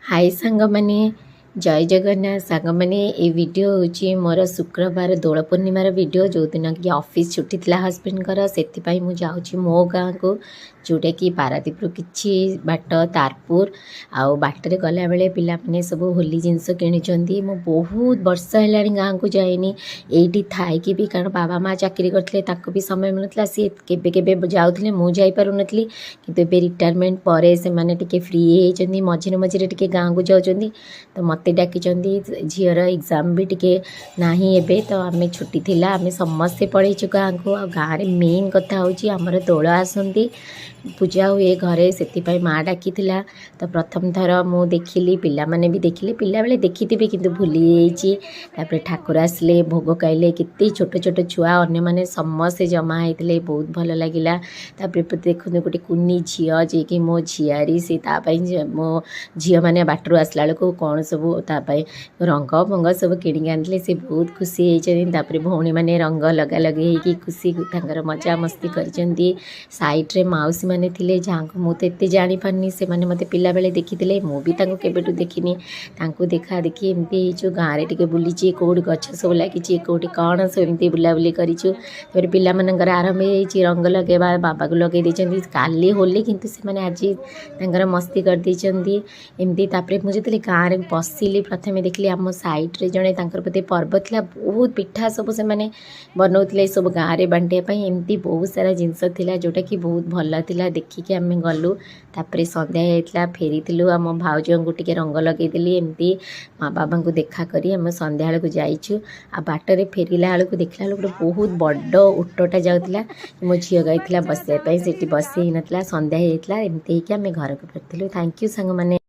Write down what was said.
हाय सांग माने जय जगन्नाथ सांग माने ये वीडियो होची मोर शुक्रवार दोल पूर्णिमार वीडियो जो दिन कि ऑफिस छुट्टी थिला हस्बैंड से मुझे जाऊँगी मो गाँ को जोटा कि पारादीप कि बाट तारपुर आउ बाटर गला बेले पिला माने सब होली जिनस किणी मो बहुत वर्ष है गाँ को जाइनी ये थाई भी कारण बाबा माँ चाकरी करते भी समय मिलता सी के जाऊे मुझे पारुनली कि रिटायरमेंट पर से फ्री होती मझे मझे टे गाँ को जाऊँगी तो मत डाकी झीर एग्जाम भी टे ना एबे तो आम छुट्टी थी आम समस्ते पलैचु गाँ को गाँव में मेन कथा हूँ आमर दोल आसती पूजा हुए घरे से माँ डाकी तो प्रथम थर मु देखिली पिला माने भी देखिले पिला बेले देखी थी कि भूली जाइए ठाकुर आसले भोग खाइले कितने छोट छोट छुआ अन्य मैंने समस्ते जमा होते बहुत भल लगिला देखते गोटे कुनी झील जी कि मो झियारी सी मो झी मैंने बाटर आसला बेलू कौन सब रंग फंग सब किणी आनी सी बहुत खुशी होती भौणी मैंने रंग लगा लगे हो खुशी मजा मस्ती कर साइड्रे मौसी मैंने थे जहाँ को मुझे जानी पानी से मैंने मत पिला बेले देखी मुझे केवेठू देखनी देखा देखी एमती हो गाँव में टे बुली कौटी गछ सब लगी कौटी कौन सब एमती बुलाबुली करूँ पिला मानकर आरंभ हो रंग लगेवा बाबा को लगे देते काली होली किंतु से आज मस्ती कर एमती मुझे गाँव में पशिली प्रथम देखली आम साइड्रे जड़े बोधे पर्व था बहुत पिठा सब से मैंने बनाते सब गाँव में बांटापी एमती बहुत सारा जिनस था जोटा कि बहुत भल था देखिकी आम गलु तापर संध्या होता फेरी आम भाउज को टे रंग लगेदेली एमती माँ बाबा को देखा करी आम संध्या बेलू जाइचु आ बाटर फेरला बेलू देखला गोटे बहुत बड़ उटटा जाऊला मो झील गई बसापी से बस ही नाला संध्या होता एमती आम घर को फेरी थैंक यू सांग माने।